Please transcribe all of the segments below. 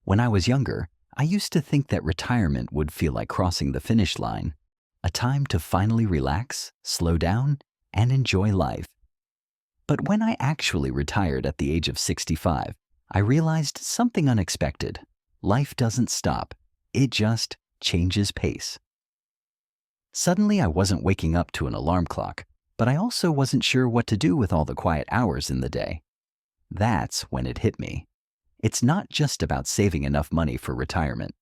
When I was younger, I used to think that retirement would feel like crossing the finish line, a time to finally relax, slow down, and enjoy life. But when I actually retired at the age of 65, I realized something unexpected. Life doesn't stop, it just changes pace. Suddenly, I wasn't waking up to an alarm clock, but I also wasn't sure what to do with all the quiet hours in the day. That's when it hit me. It's not just about saving enough money for retirement.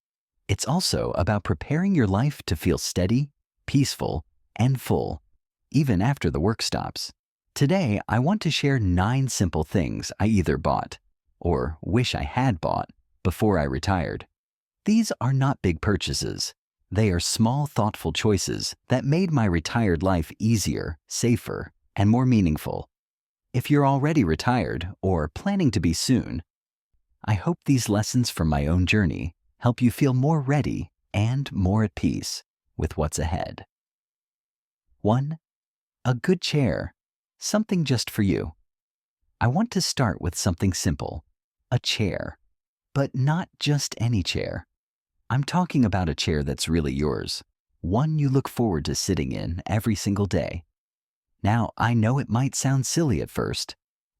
It's also about preparing your life to feel steady, peaceful, and full, even after the work stops. Today, I want to share 9 simple things I either bought or wish I had bought before I retired. These are not big purchases. They are small, thoughtful choices that made my retired life easier, safer, and more meaningful. If you're already retired or planning to be soon, I hope these lessons from my own journey help you feel more ready and more at peace with what's ahead. 1. A good chair, something just for you. I want to start with something simple, a chair, but not just any chair. I'm talking about a chair that's really yours, one you look forward to sitting in every single day. Now, I know it might sound silly at first.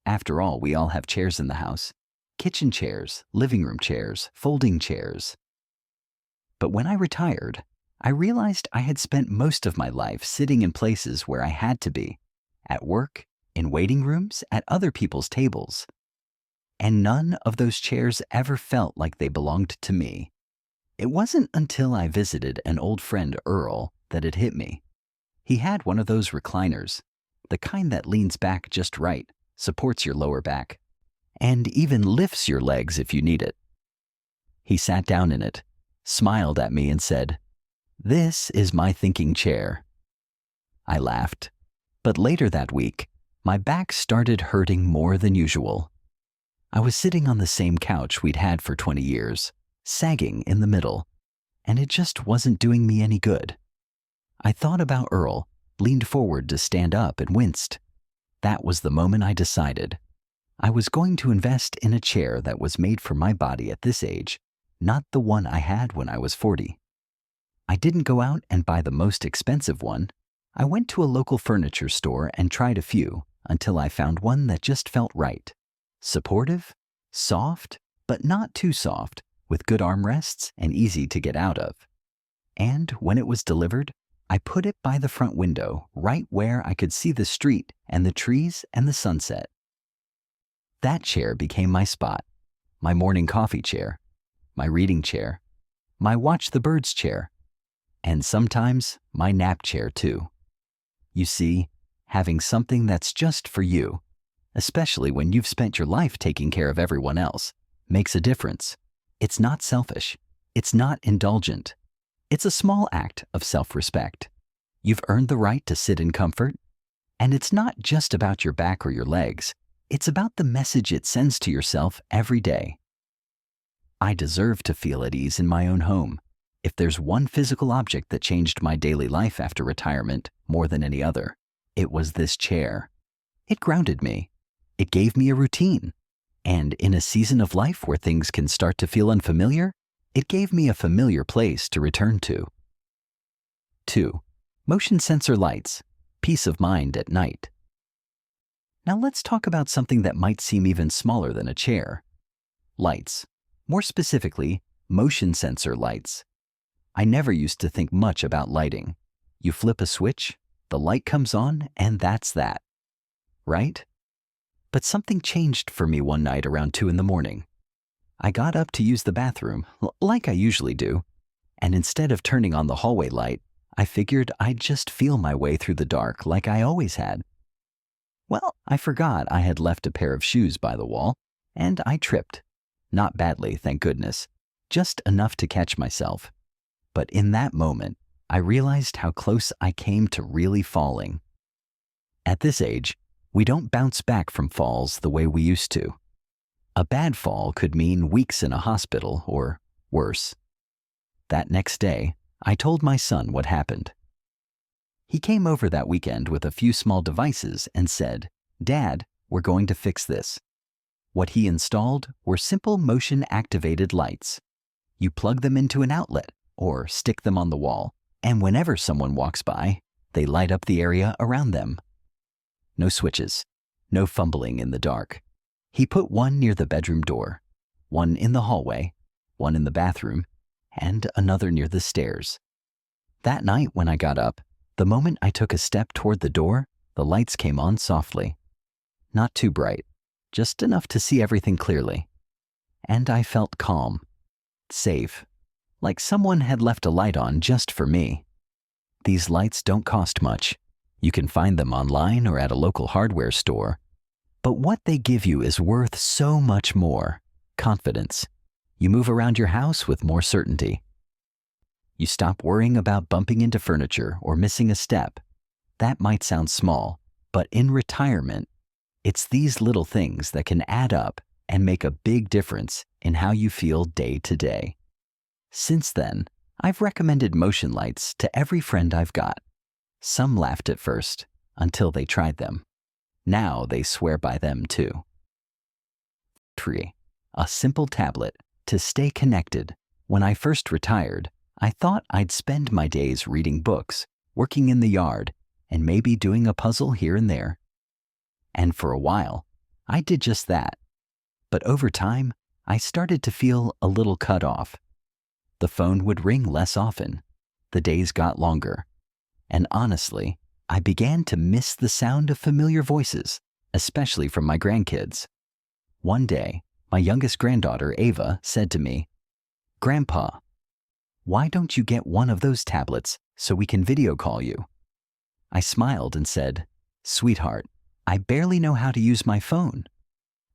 After all, we all have chairs in the house. Kitchen chairs, living room chairs, folding chairs. But when I retired, I realized I had spent most of my life sitting in places where I had to be, at work, in waiting rooms, at other people's tables. And none of those chairs ever felt like they belonged to me. It wasn't until I visited an old friend, Earl, that it hit me. He had one of those recliners, the kind that leans back just right, supports your lower back, and even lifts your legs if you need it. He sat down in it, smiled at me and said, "This is my thinking chair." I laughed, but later that week, my back started hurting more than usual. I was sitting on the same couch we'd had for 20 years, sagging in the middle, and it just wasn't doing me any good. I thought about Earl, leaned forward to stand up and winced. That was the moment I decided. I was going to invest in a chair that was made for my body at this age, not the one I had when I was 40. I didn't go out and buy the most expensive one. I went to a local furniture store and tried a few until I found one that just felt right. Supportive, soft, but not too soft, with good armrests and easy to get out of. And when it was delivered, I put it by the front window, right where I could see the street and the trees and the sunset. That chair became my spot, my morning coffee chair, my reading chair, my watch the birds chair, and sometimes my nap chair too. You see, having something that's just for you, especially when you've spent your life taking care of everyone else, makes a difference. It's not selfish. It's not indulgent. It's a small act of self-respect. You've earned the right to sit in comfort, and it's not just about your back or your legs. It's about the message it sends to yourself every day. I deserve to feel at ease in my own home. If there's one physical object that changed my daily life after retirement more than any other, it was this chair. It grounded me. It gave me a routine. And in a season of life where things can start to feel unfamiliar, it gave me a familiar place to return to. 2. Motion sensor lights. Peace of mind at night. Now let's talk about something that might seem even smaller than a chair. Lights. More specifically, motion sensor lights. I never used to think much about lighting. You flip a switch, the light comes on, and that's that. Right? But something changed for me one night around 2 in the morning. I got up to use the bathroom, like I usually do, and instead of turning on the hallway light, I figured I'd just feel my way through the dark like I always had. Well, I forgot I had left a pair of shoes by the wall, and I tripped. Not badly, thank goodness, just enough to catch myself. But in that moment, I realized how close I came to really falling. At this age, we don't bounce back from falls the way we used to. A bad fall could mean weeks in a hospital or worse. That next day, I told my son what happened. He came over that weekend with a few small devices and said, "Dad, we're going to fix this." What he installed were simple motion-activated lights. You plug them into an outlet or stick them on the wall, and whenever someone walks by, they light up the area around them. No switches, no fumbling in the dark. He put one near the bedroom door, one in the hallway, one in the bathroom, and another near the stairs. That night when I got up, the moment I took a step toward the door, the lights came on softly. Not too bright, just enough to see everything clearly. And I felt calm, safe, like someone had left a light on just for me. These lights don't cost much. You can find them online or at a local hardware store. But what they give you is worth so much more. Confidence. You move around your house with more certainty. You stop worrying about bumping into furniture or missing a step. That might sound small, but in retirement, it's these little things that can add up and make a big difference in how you feel day to day. Since then, I've recommended motion lights to every friend I've got. Some laughed at first until they tried them. Now they swear by them too. 3. A simple tablet to stay connected. When I first retired, I thought I'd spend my days reading books, working in the yard, and maybe doing a puzzle here and there. And for a while, I did just that. But over time, I started to feel a little cut off. The phone would ring less often. The days got longer. And honestly, I began to miss the sound of familiar voices, especially from my grandkids. One day, my youngest granddaughter, Ava, said to me, "Grandpa, why don't you get one of those tablets so we can video call you?" I smiled and said, "Sweetheart, I barely know how to use my phone."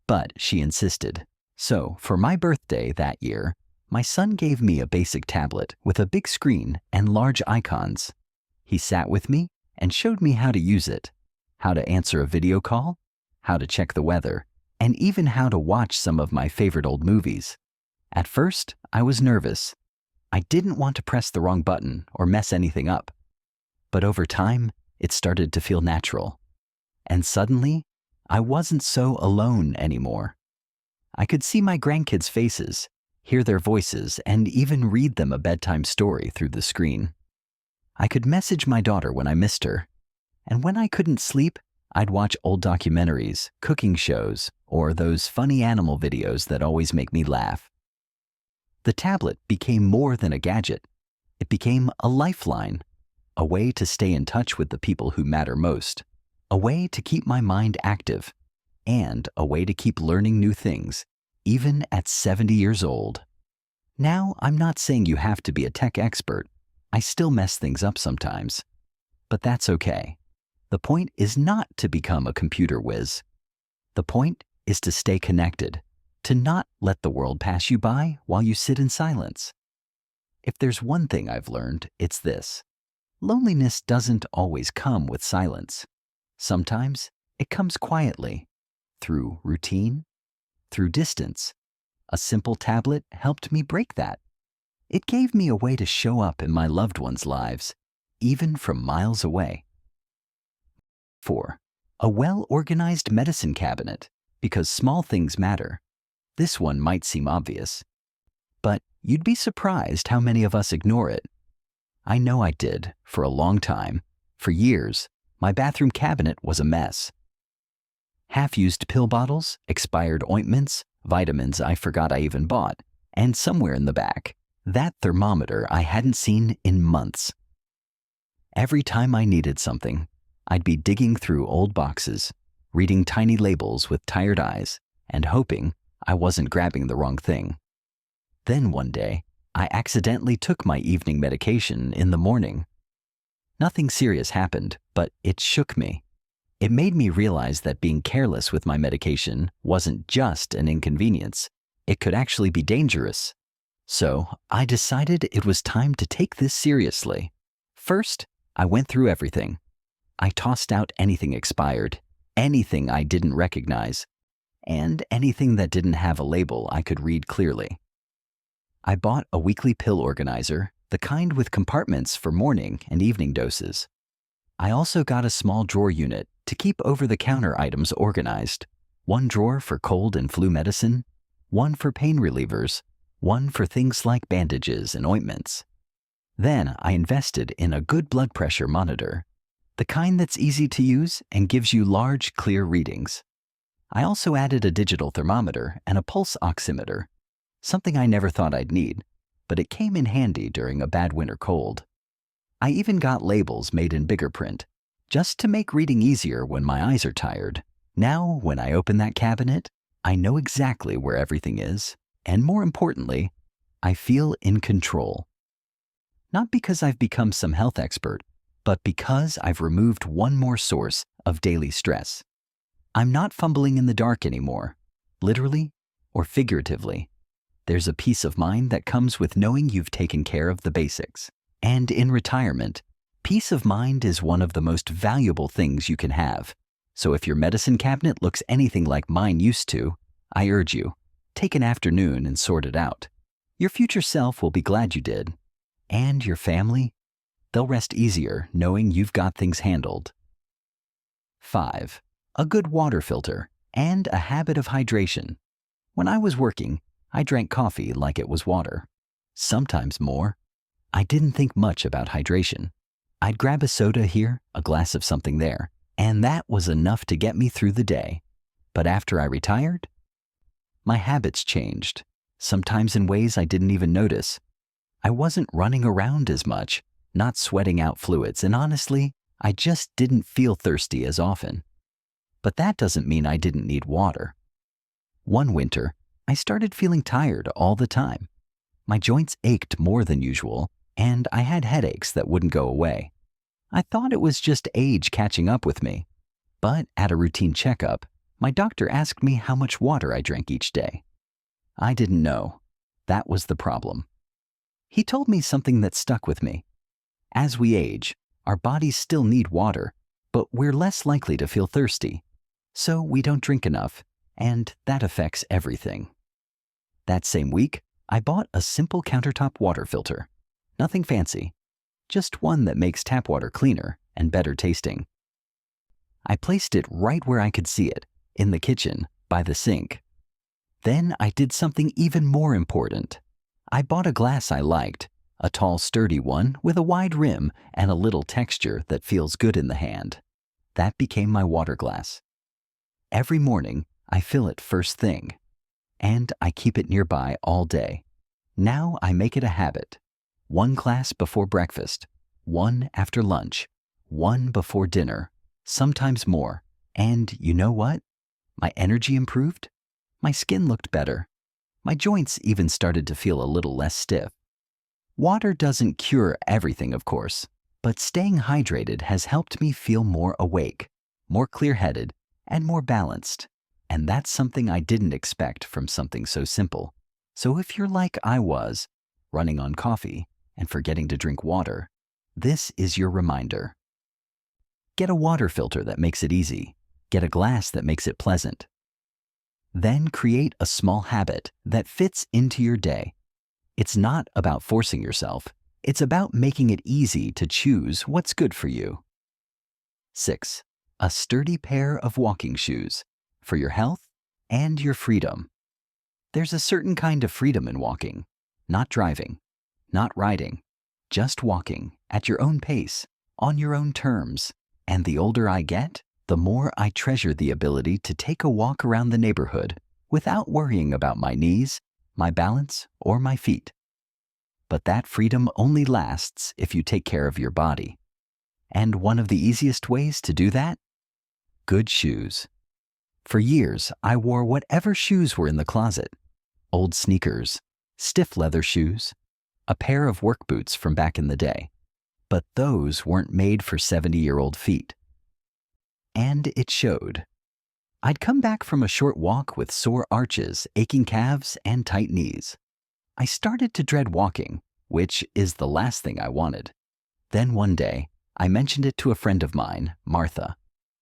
But she insisted. So, for my birthday that year, my son gave me a basic tablet with a big screen and large icons. He sat with me and showed me how to use it, how to answer a video call, how to check the weather, and even how to watch some of my favorite old movies. At first, I was nervous. I didn't want to press the wrong button or mess anything up. But over time, it started to feel natural. And suddenly, I wasn't so alone anymore. I could see my grandkids' faces, hear their voices, and even read them a bedtime story through the screen. I could message my daughter when I missed her. And when I couldn't sleep, I'd watch old documentaries, cooking shows, or those funny animal videos that always make me laugh. The tablet became more than a gadget. It became a lifeline, a way to stay in touch with the people who matter most, a way to keep my mind active, and a way to keep learning new things, even at 70 years old. Now, I'm not saying you have to be a tech expert. I still mess things up sometimes. But that's okay. The point is not to become a computer whiz. The point is to stay connected, to not let the world pass you by while you sit in silence. If there's one thing I've learned, it's this. Loneliness doesn't always come with silence. Sometimes it comes quietly, through routine, through distance. A simple tablet helped me break that. It gave me a way to show up in my loved ones' lives, even from miles away. 4. A well-organized medicine cabinet, because small things matter. This one might seem obvious, but you'd be surprised how many of us ignore it. I know I did, for a long time. For years, my bathroom cabinet was a mess. Half-used pill bottles, expired ointments, vitamins I forgot I even bought, and somewhere in the back, that thermometer I hadn't seen in months. Every time I needed something, I'd be digging through old boxes, reading tiny labels with tired eyes, and hoping I wasn't grabbing the wrong thing. Then one day, I accidentally took my evening medication in the morning. Nothing serious happened, but it shook me. It made me realize that being careless with my medication wasn't just an inconvenience. It could actually be dangerous. So I decided it was time to take this seriously. First, I went through everything. I tossed out anything expired, anything I didn't recognize, and anything that didn't have a label I could read clearly. I bought a weekly pill organizer, the kind with compartments for morning and evening doses. I also got a small drawer unit to keep over-the-counter items organized, One drawer for cold and flu medicine, one for pain relievers, one for things like bandages and ointments. Then I invested in a good blood pressure monitor, the kind that's easy to use and gives you large, clear readings. I also added a digital thermometer and a pulse oximeter, something I never thought I'd need, but it came in handy during a bad winter cold. I even got labels made in bigger print, just to make reading easier when my eyes are tired. Now, when I open that cabinet, I know exactly where everything is, and more importantly, I feel in control. Not because I've become some health expert, but because I've removed one more source of daily stress. I'm not fumbling in the dark anymore, literally or figuratively. There's a peace of mind that comes with knowing you've taken care of the basics. And in retirement, peace of mind is one of the most valuable things you can have. So if your medicine cabinet looks anything like mine used to, I urge you, take an afternoon and sort it out. Your future self will be glad you did. And your family? They'll rest easier knowing you've got things handled. 5. A good water filter and a habit of hydration. When I was working, I drank coffee like it was water. Sometimes more. I didn't think much about hydration. I'd grab a soda here, a glass of something there, and that was enough to get me through the day. But after I retired, my habits changed, sometimes in ways I didn't even notice. I wasn't running around as much, not sweating out fluids, and honestly, I just didn't feel thirsty as often. But that doesn't mean I didn't need water. One winter, I started feeling tired all the time. My joints ached more than usual, and I had headaches that wouldn't go away. I thought it was just age catching up with me. But at a routine checkup, my doctor asked me how much water I drank each day. I didn't know. That was the problem. He told me something that stuck with me. As we age, our bodies still need water, but we're less likely to feel thirsty. So we don't drink enough, and that affects everything. That same week, I bought a simple countertop water filter. Nothing fancy, just one that makes tap water cleaner and better tasting. I placed it right where I could see it, in the kitchen, by the sink. Then I did something even more important. I bought a glass I liked, a tall, sturdy one with a wide rim and a little texture that feels good in the hand. That became my water glass. Every morning, I fill it first thing, and I keep it nearby all day. Now I make it a habit. One glass before breakfast, one after lunch, one before dinner, sometimes more. And you know what? My energy improved. My skin looked better. My joints even started to feel a little less stiff. Water doesn't cure everything, of course, but staying hydrated has helped me feel more awake, more clear-headed, and more balanced. And that's something I didn't expect from something so simple. So if you're like I was, running on coffee and forgetting to drink water, this is your reminder. Get a water filter that makes it easy. Get a glass that makes it pleasant. Then create a small habit that fits into your day. It's not about forcing yourself. It's about making it easy to choose what's good for you. 6. A sturdy pair of walking shoes for your health and your freedom. There's a certain kind of freedom in walking, not driving, not riding, just walking at your own pace, on your own terms. And the older I get, the more I treasure the ability to take a walk around the neighborhood without worrying about my knees, my balance, or my feet. But that freedom only lasts if you take care of your body. And one of the easiest ways to do that? Good shoes. For years, I wore whatever shoes were in the closet. Old sneakers, stiff leather shoes, a pair of work boots from back in the day. But those weren't made for 70-year-old feet. And it showed. I'd come back from a short walk with sore arches, aching calves, and tight knees. I started to dread walking, which is the last thing I wanted. Then one day, I mentioned it to a friend of mine, Martha.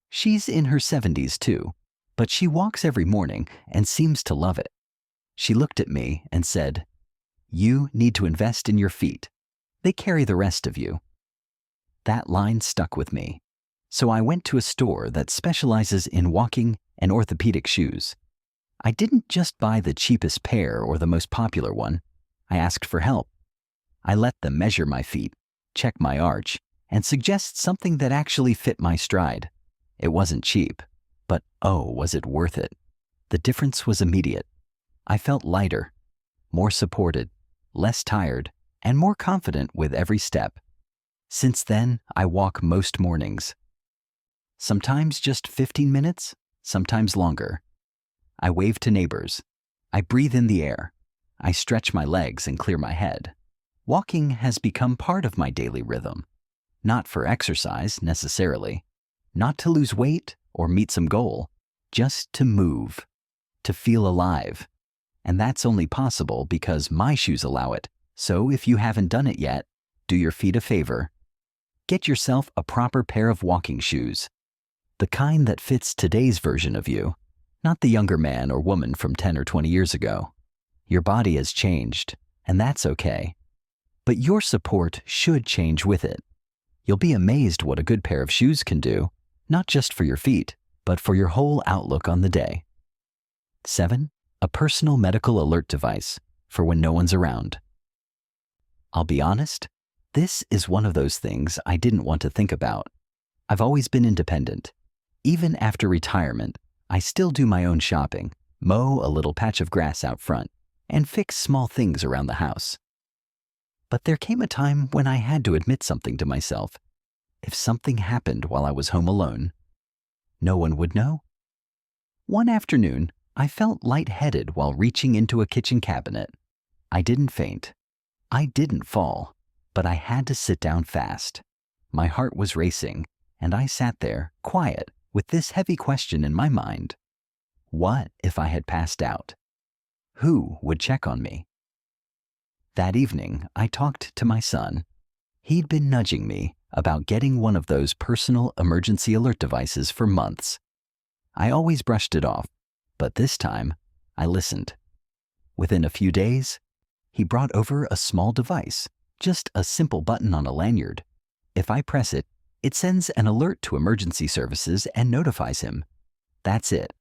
She's in her 70s too, but she walks every morning and seems to love it. She looked at me and said, "You need to invest in your feet. They carry the rest of you." That line stuck with me. So I went to a store that specializes in walking and orthopedic shoes. I didn't just buy the cheapest pair or the most popular one. I asked for help. I let them measure my feet, check my arch, and suggest something that actually fit my stride. It wasn't cheap, but oh, was it worth it? The difference was immediate. I felt lighter, more supported, less tired, and more confident with every step. Since then, I walk most mornings. Sometimes just 15 minutes, sometimes longer. I wave to neighbors. I breathe in the air. I stretch my legs and clear my head. Walking has become part of my daily rhythm. Not for exercise, necessarily. Not to lose weight or meet some goal. Just to move. To feel alive. And that's only possible because my shoes allow it. So if you haven't done it yet, do your feet a favor. Get yourself a proper pair of walking shoes. The kind that fits today's version of you, not the younger man or woman from 10 or 20 years ago. Your body has changed, and that's okay. But your support should change with it. You'll be amazed what a good pair of shoes can do, not just for your feet, but for your whole outlook on the day. 7. A personal medical alert device for when no one's around. I'll be honest, this is one of those things I didn't want to think about. I've always been independent. Even after retirement, I still do my own shopping, mow a little patch of grass out front, and fix small things around the house. But there came a time when I had to admit something to myself. If something happened while I was home alone, no one would know. One afternoon, I felt lightheaded while reaching into a kitchen cabinet. I didn't faint. I didn't fall, but I had to sit down fast. My heart was racing, and I sat there, quiet, with this heavy question in my mind. What if I had passed out? Who would check on me? That evening, I talked to my son. He'd been nudging me about getting one of those personal emergency alert devices for months. I always brushed it off, but this time, I listened. Within a few days, he brought over a small device, just a simple button on a lanyard. If I press it, it sends an alert to emergency services and notifies him. That's it.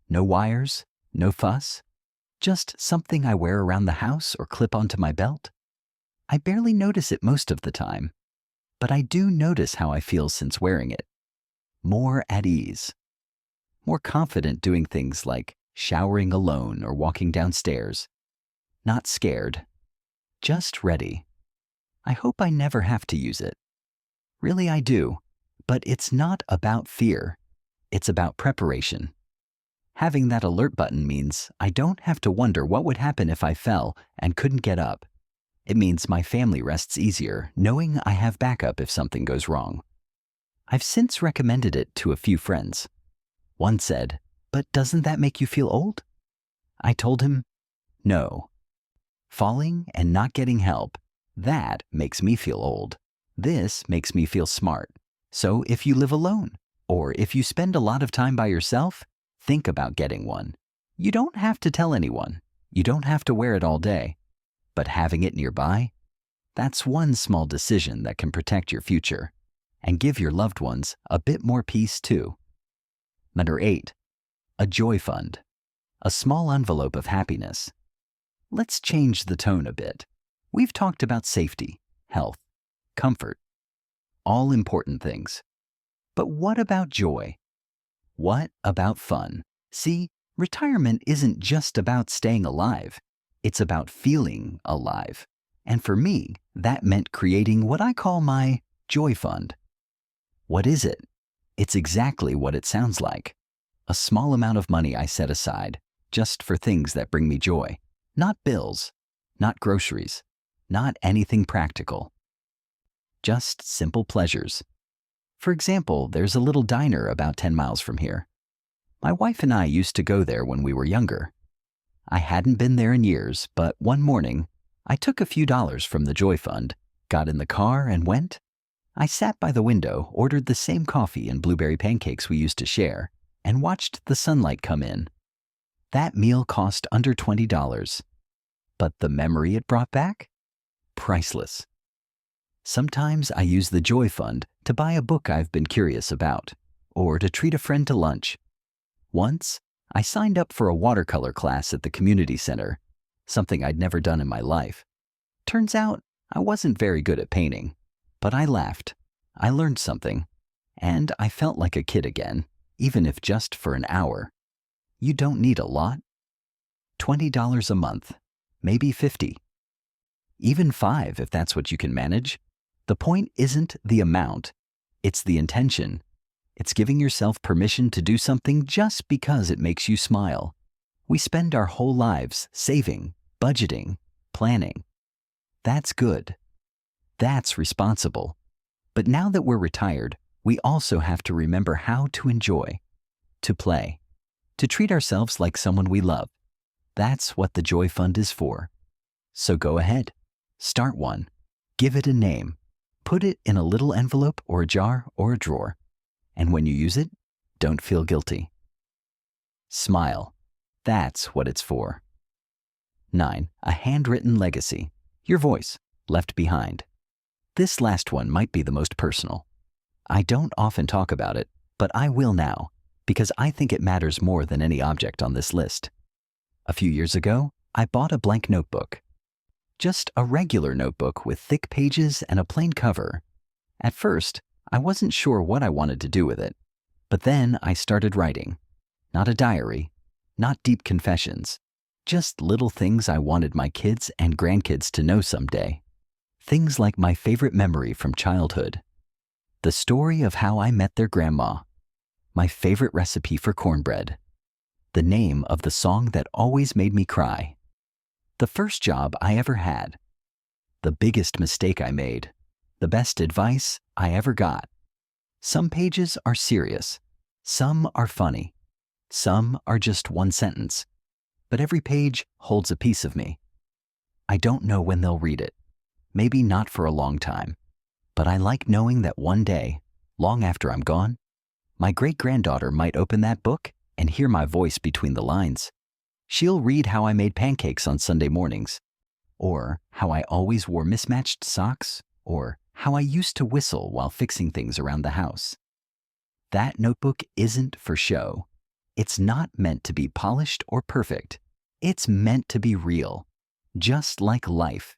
No wires, no fuss, just something I wear around the house or clip onto my belt. I barely notice it most of the time, but I do notice how I feel since wearing it. More at ease. More confident doing things like showering alone or walking downstairs. Not scared, just ready. I hope I never have to use it. Really, I do, but it's not about fear. It's about preparation. Having that alert button means I don't have to wonder what would happen if I fell and couldn't get up. It means my family rests easier knowing I have backup if something goes wrong. I've since recommended it to a few friends. One said, "But doesn't that make you feel old?" I told him, "No. Falling and not getting help, that makes me feel old. This makes me feel smart. So if you live alone, or if you spend a lot of time by yourself, think about getting one. You don't have to tell anyone. You don't have to wear it all day. But having it nearby, that's one small decision that can protect your future and give your loved ones a bit more peace too." Number 8, a joy fund, a small envelope of happiness. Let's change the tone a bit. We've talked about safety, health, comfort, all important things. But what about joy? What about fun? See, retirement isn't just about staying alive. It's about feeling alive. And for me, that meant creating what I call my joy fund. What is it? It's exactly what it sounds like. A small amount of money I set aside just for things that bring me joy. Not bills, not groceries, not anything practical. Just simple pleasures. For example, there's a little diner about 10 miles from here. My wife and I used to go there when we were younger. I hadn't been there in years, but one morning, I took a few dollars from the Joy Fund, got in the car and went. I sat by the window, ordered the same coffee and blueberry pancakes we used to share, and watched the sunlight come in. That meal cost under $20. But the memory it brought back? Priceless. Sometimes I use the Joy Fund to buy a book I've been curious about, or to treat a friend to lunch. Once, I signed up for a watercolor class at the community center, something I'd never done in my life. Turns out, I wasn't very good at painting, but I laughed. I learned something, and I felt like a kid again, even if just for an hour. You don't need a lot. $20 a month, maybe 50. Even 5 if that's what you can manage. The point isn't the amount, it's the intention. It's giving yourself permission to do something just because it makes you smile. We spend our whole lives saving, budgeting, planning. That's good. That's responsible. But now that we're retired, we also have to remember how to enjoy, to play, to treat ourselves like someone we love. That's what the Joy Fund is for. So go ahead, start one, give it a name, put it in a little envelope or a jar or a drawer. And when you use it, don't feel guilty. Smile. That's what it's for. 9. A handwritten legacy. Your voice, left behind. This last one might be the most personal. I don't often talk about it, but I will now, because I think it matters more than any object on this list. A few years ago, I bought a blank notebook. Just a regular notebook with thick pages and a plain cover. At first, I wasn't sure what I wanted to do with it, but then I started writing. Not a diary, not deep confessions, just little things I wanted my kids and grandkids to know someday. Things like my favorite memory from childhood, the story of how I met their grandma, my favorite recipe for cornbread, the name of the song that always made me cry, the first job I ever had, the biggest mistake I made, the best advice I ever got. Some pages are serious, some are funny, some are just one sentence, but every page holds a piece of me. I don't know when they'll read it, maybe not for a long time, but I like knowing that one day, long after I'm gone, my great-granddaughter might open that book and hear my voice between the lines. She'll read how I made pancakes on Sunday mornings, or how I always wore mismatched socks, or how I used to whistle while fixing things around the house. That notebook isn't for show. It's not meant to be polished or perfect. It's meant to be real, just like life.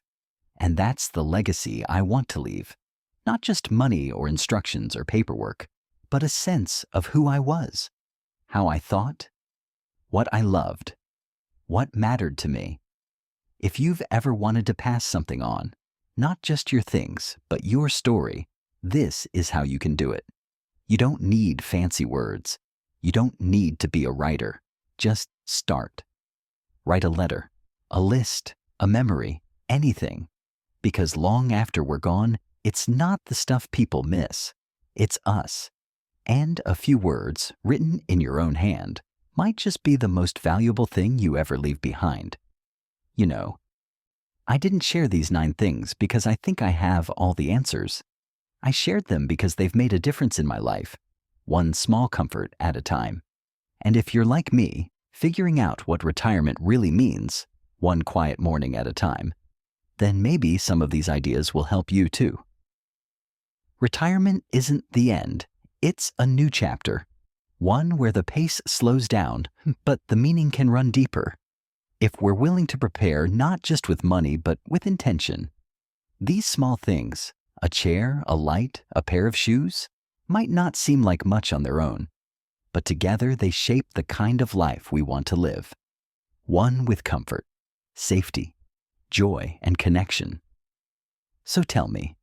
And that's the legacy I want to leave. Not just money or instructions or paperwork, but a sense of who I was, how I thought, what I loved, what mattered to me. If you've ever wanted to pass something on, not just your things, but your story, this is how you can do it. You don't need fancy words. You don't need to be a writer. Just start. Write a letter, a list, a memory, anything. Because long after we're gone, it's not the stuff people miss. It's us. And a few words, written in your own hand, might just be the most valuable thing you ever leave behind. You know, I didn't share these 9 things because I think I have all the answers. I shared them because they've made a difference in my life, one small comfort at a time. And if you're like me, figuring out what retirement really means, one quiet morning at a time, then maybe some of these ideas will help you too. Retirement isn't the end. It's a new chapter, one where the pace slows down, but the meaning can run deeper. If we're willing to prepare not just with money, but with intention. These small things, a chair, a light, a pair of shoes, might not seem like much on their own, but together they shape the kind of life we want to live. One with comfort, safety, joy, and connection. So tell me,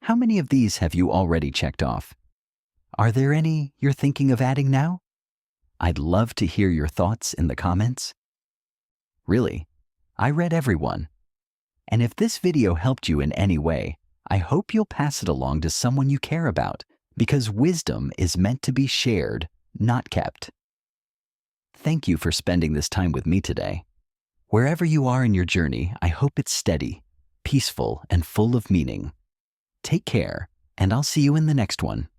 how many of these have you already checked off? Are there any you're thinking of adding now? I'd love to hear your thoughts in the comments. Really, I read every one. And if this video helped you in any way, I hope you'll pass it along to someone you care about, because wisdom is meant to be shared, not kept. Thank you for spending this time with me today. Wherever you are in your journey, I hope it's steady, peaceful, and full of meaning. Take care, and I'll see you in the next one.